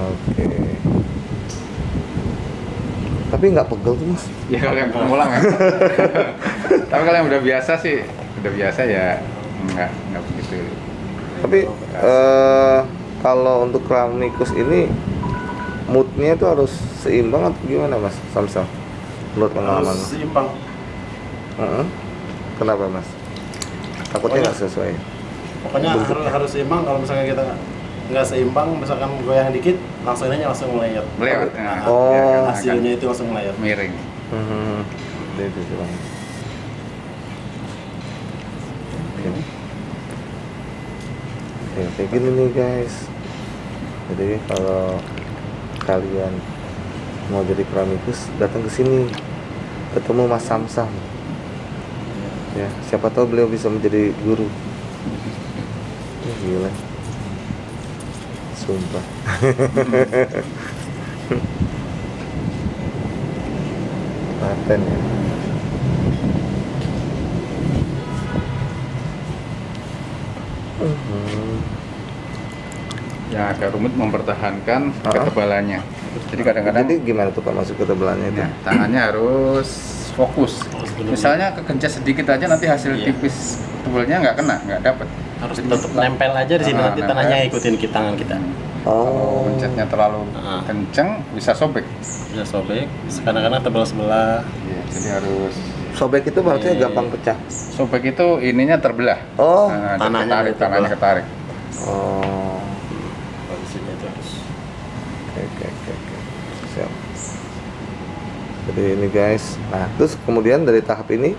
Oke. Tapi nggak pegel tuh mas? Ya kalau yang pemula ya. Tapi kalau yang udah biasa sih, ya nggak begitu. Tapi kalau untuk keramikus ini moodnya itu harus seimbang atau gimana mas Samsung? Menurut pengalaman? Harus seimbang. Kenapa mas? Takutnya nggak sesuai. Pokoknya harus seimbang. Kalau misalnya kita nggak seimbang, misalkan goyang dikit, langsung ini langsung melayar. Melewat. Oh. Hasilnya itu langsung melayar. Miring. Itu sih bang. Oke, kayak gini nih guys. Jadi kalau kalian mau jadi keramikus, datang ke sini, ketemu Mas Samsam. Ya, siapa tahu beliau bisa menjadi guru. Gila. Sumpah. Paten ya. Yang agak rumit mempertahankan ketebalannya. Jadi kadang-kadang Jadi gimana tuh Pak masuk ketebalannya itu? ya, tangannya harus fokus. Misalnya kegencet sedikit aja, nanti hasil tipis tebalnya nggak dapet. Harus tetap nempel aja di sini, nanti nempel. tanahnya ikutin ke tangan kita. Kalau pencetnya terlalu kenceng bisa sobek. Bisa sobek, kadang-kadang tebal sebelah. Iya, jadi harus Sobek itu berarti gampang pecah. sobek itu ininya terbelah. Oh. Nah, Tanahnya tanahnya ketarik. Oh. Posisinya itu harus. Oke. Siap. Jadi ini guys. Nah, terus kemudian dari tahap ini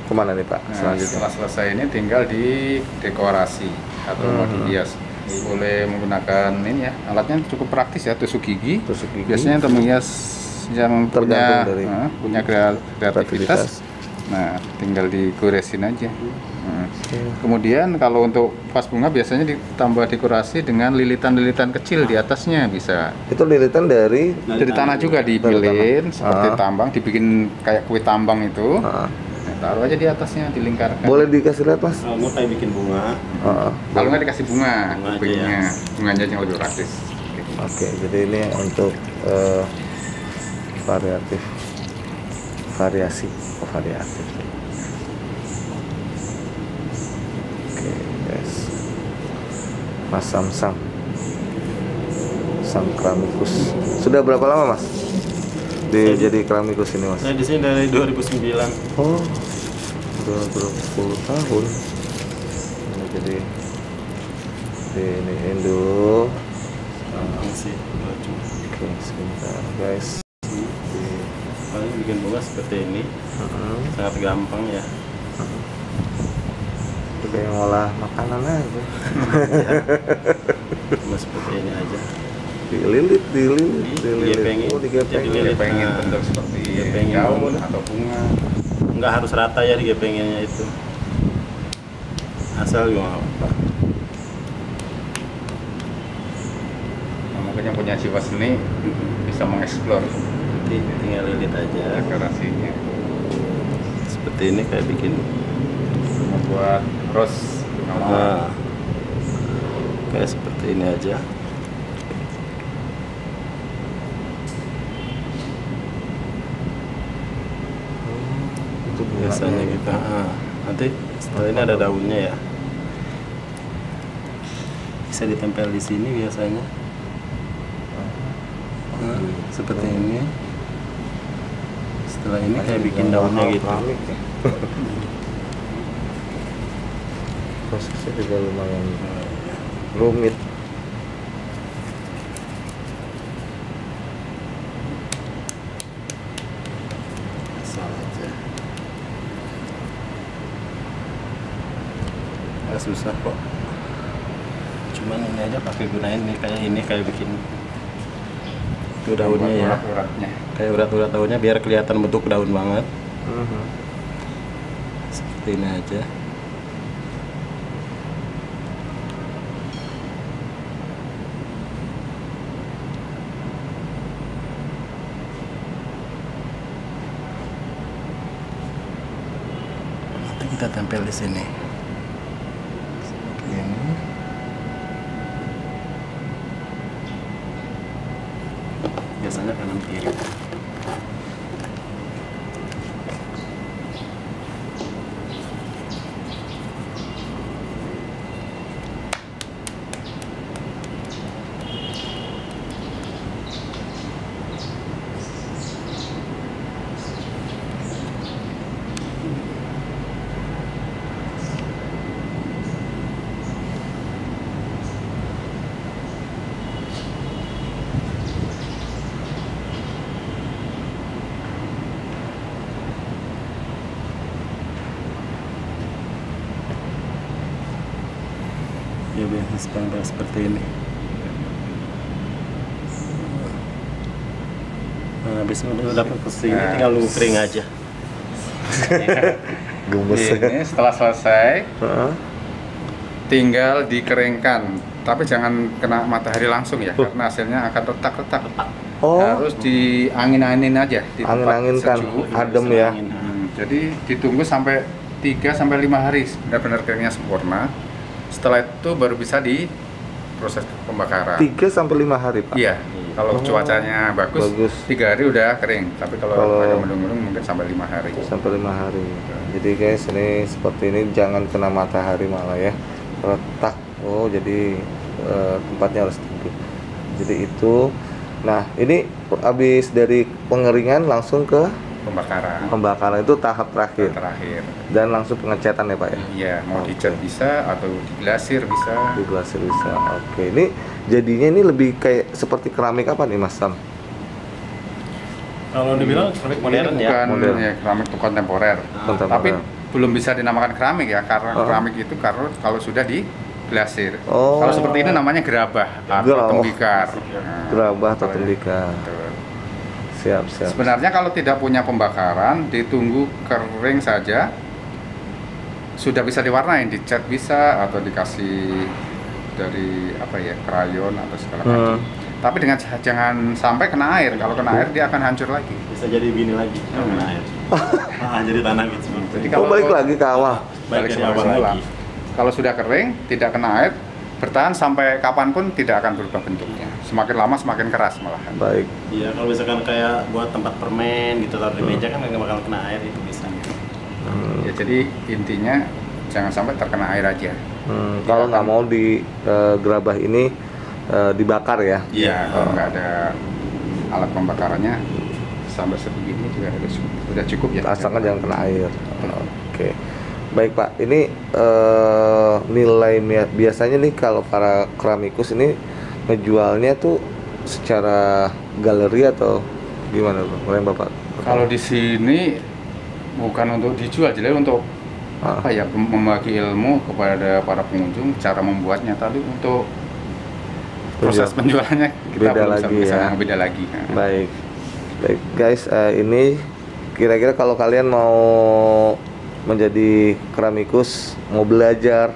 kemana nih Pak? Nah, Selanjutnya. setelah selesai ini tinggal di dekorasi atau mau dihias. Boleh menggunakan ini ya, alatnya cukup praktis ya, tusuk gigi. Tusuk gigi. Biasanya untuk menghias yang Tergantung dari punya kreativitas. Nah, tinggal digoresin aja. Kemudian kalau untuk vas bunga biasanya ditambah dekorasi dengan lilitan-lilitan kecil di atasnya bisa. Itu lilitan dari Dari tanah juga dipilin seperti tambang, dibikin kayak kue tambang itu. Nah, taruh aja di atasnya, dilingkarkan. boleh dikasih lihat Mas? Kalau mau kayak bikin bunga, Kalau nggak dikasih bunga, Bunga aja kupingnya, bunganya yang lebih praktis. Oke, jadi ini untuk variasi. Oke, guys. Mas Samsam, sang keramikus. Sudah berapa lama Mas? Jadi keramikus ini Mas? saya di sini dari 2009. Oh, udah berpuluh tahun. Ini jadi iniin dulu. Gampang sih, cuma Oke, sebentar guys. paling bikin bunga seperti ini, sangat gampang ya. Udah yang olah makanan aja. Cuma seperti ini aja. Digepengin. Digepengin. Oh, digepengin. Jadi lilit. Pengen bentuk seperti Digepengin. daun atau bunga. Nggak harus rata ya digepenginnya itu. Asal juga nggak apa-apa. Nah, mungkin yang punya jiwa seni bisa mengeksplor Tinggal lilit aja. dekorasinya. Seperti ini kayak bikin. Membuat rose Nah, kayak seperti ini aja. Itu Biasanya kita. Nanti setelah ini ada daunnya ya. Bisa ditempel di sini biasanya. Nah, seperti ini. Setelah ini kayak bikin daunnya gitu. keramik ya. Prosesnya juga lumayan rumit. susah kok. Cuman ini aja pakai gunain nih kayak bikin itu daunnya ya. Urat-uratnya. Kayak urat-urat daunnya biar kelihatan bentuk daun banget. Seperti ini aja. Nanti kita tempel di sini. Seperti ini. Biasanya kanan kiri. Ya biasa standar seperti ini. Nah, habis udah dapat posisi ini tinggal nunggu kering aja. Gemes. Ini setelah selesai, tinggal dikeringkan. Tapi jangan kena matahari langsung ya, karena hasilnya akan retak-retak. Oh, Harus diangin-anginin aja di tempat angin-anginkan, sejuk. adem ya. Jadi ditunggu sampai 3 sampai 5 hari benar-benar keringnya sempurna. Setelah itu baru bisa diproses pembakaran. 3 sampai 5 hari, Pak. Iya. Kalau cuacanya bagus, 3 hari udah kering. Tapi kalau ada mendung-mendung mungkin sampai 5 hari. Sampai 5 hari. Jadi guys, ini seperti ini, jangan kena matahari malah ya. Retak. Oh, jadi tempatnya harus teduh. Jadi itu. Nah, ini habis dari pengeringan langsung ke pembakaran itu tahap terakhir. Dan langsung pengecatan ya, Pak ya. Iya, mau dicat bisa atau diglasir bisa. Diglasir bisa. Oke, ini jadinya ini lebih kayak seperti keramik apa nih, Mas Sam? Kalau dibilang keramik modern ya. Bukan Modern. ya, keramik itu kontemporer. Tapi belum bisa dinamakan keramik ya, karena keramik itu kalau sudah diglasir. Oh. Kalau seperti ini namanya gerabah atau tembikar. Gerabah atau tembikar. Betul. Siap. Sebenarnya kalau tidak punya pembakaran, ditunggu kering saja, sudah bisa diwarnain, dicat bisa atau dikasih dari krayon atau segala macam. Tapi dengan jangan sampai kena air. Kalau kena air dia akan hancur lagi. Bisa jadi gini lagi kalau kena air. Jadi tanah gitu. Jadi balik lagi ke awal. Balik dari awal semula. lagi. Kalau sudah kering, tidak kena air, bertahan sampai kapanpun tidak akan berubah bentuknya. Semakin lama semakin keras malahan. Baik. Iya, kalau misalkan kayak buat tempat permen gitu taruh di meja kan nggak bakal kena air, itu bisa. Ya, jadi intinya jangan sampai terkena air aja. Kalau nggak mau di gerabah ini dibakar ya? Iya. Kalau nggak ada alat pembakarannya sampai sebegini juga sudah cukup ya. Asalkan jangan kena air. Oke. Baik Pak, ini nilai biasanya nih kalau para keramikus ini ngejualnya tuh secara galeri atau gimana Bang? Boleh Bapak? Kalau di sini bukan untuk dijual, jadi untuk membagi ilmu kepada para pengunjung cara membuatnya. Tadi untuk proses penjualannya kita beda belum lagi bisa ya. Beda lagi. Baik guys, ini kira-kira kalau kalian mau menjadi keramikus, mau belajar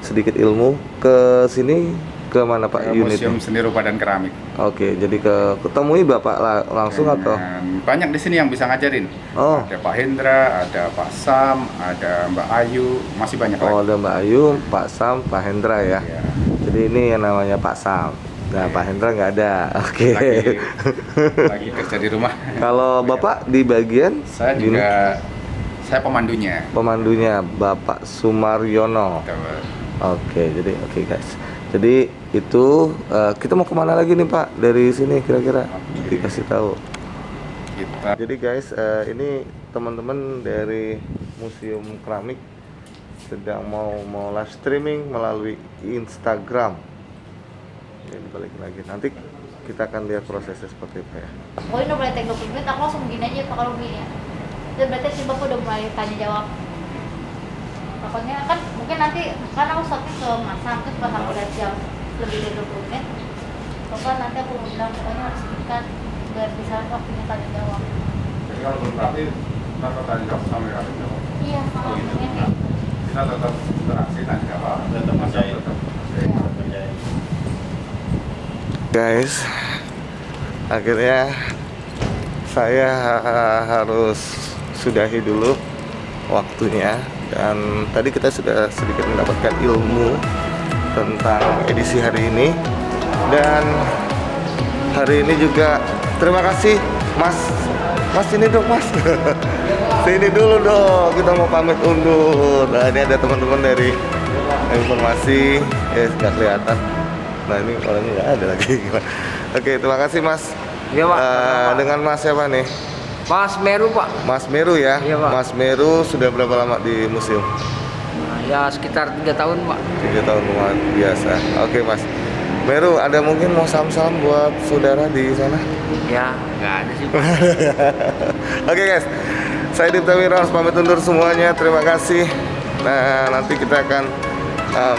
sedikit ilmu, ke sini ke mana Pak unitnya? Museum Seni Rupa dan Keramik. Oke, jadi ketemui Bapak langsung atau? Banyak di sini yang bisa ngajarin. Oh. Ada Pak Hendra, ada Pak Sam, ada Mbak Ayu, masih banyak lagi. Ada Mbak Ayu, Pak Sam, Pak Hendra ya. Iya. Jadi ini yang namanya Pak Sam. Nah, Pak Hendra nggak ada. Oke. Lagi kerja di rumah. Kalau Bapak di bagian? Saya juga, saya pemandunya. Pemandunya Bapak Sumaryono. Betul. Oke, jadi guys. Jadi itu kita mau kemana lagi nih Pak dari sini kira-kira? Dikasih tahu. Jadi guys, ini teman-teman dari Museum Keramik sedang mau live streaming melalui Instagram. Ini balik lagi. Nanti kita akan lihat prosesnya seperti apa ya. Oh ini udah mulai take 20 menit, aku langsung begini aja Pak kalau begini ya. Dan berarti si Bapak udah mulai tanya jawab. Pokoknya kan mungkin nanti karena aku stopnya ke Masang terus pas aku lihat jam lebih dari 20 menit pokoknya nanti aku bilang pokoknya harus dekat biar bisa waktunya tanya jawab. Jadi kalau belum rapi, kita tanya jawab sampai rapi jawab. Iya sama Gitu. ini Nah, kita tetap interaksi tanya jawab. Tetap percaya. Iya. Guys, akhirnya saya harus sudahi dulu waktunya, dan tadi kita sudah sedikit mendapatkan ilmu tentang edisi hari ini. Dan hari ini juga terima kasih Mas ini dong Mas. Sini dulu dong, kita mau pamit undur. Nah ini ada teman-teman dari informasi, nggak kelihatan. Nah ini orangnya nggak ada lagi. Oke, terima kasih Mas. Iya Pak. Dengan Mas siapa nih? Mas Meru Pak. Mas Meru ya? Iya, Pak. Mas Meru sudah berapa lama di museum? Nah, ya sekitar 3 tahun Pak. 3 tahun luar biasa. Oke Mas Meru, ada mungkin mau salam-salam buat saudara di sana? Ya nggak ada sih Pak. Oke guys, saya Dipta Wira harus pamit undur semuanya. Terima kasih. Nah nanti kita akan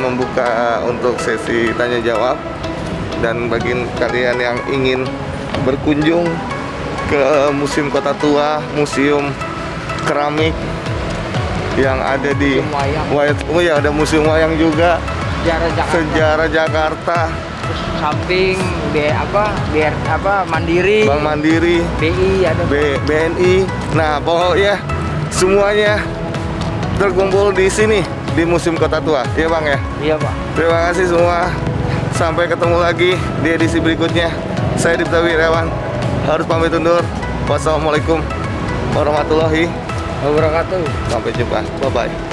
membuka untuk sesi tanya jawab, dan bagi kalian yang ingin berkunjung ke Museum Kota Tua, Museum Keramik yang ada di Oh ya, ada Museum Wayang juga, Sejarah Jakarta, Terus samping Mandiri, Bank Mandiri, BI ada. BNI. Nah, pokoknya semuanya terkumpul di sini di Museum Kota Tua. Iya, Bang ya? Iya Pak. Terima kasih semua. Sampai ketemu lagi di edisi berikutnya. Saya Dipta Wirawan harus pamit undur. Wassalamualaikum warahmatullahi Wabarakatuh. Sampai jumpa. Bye bye.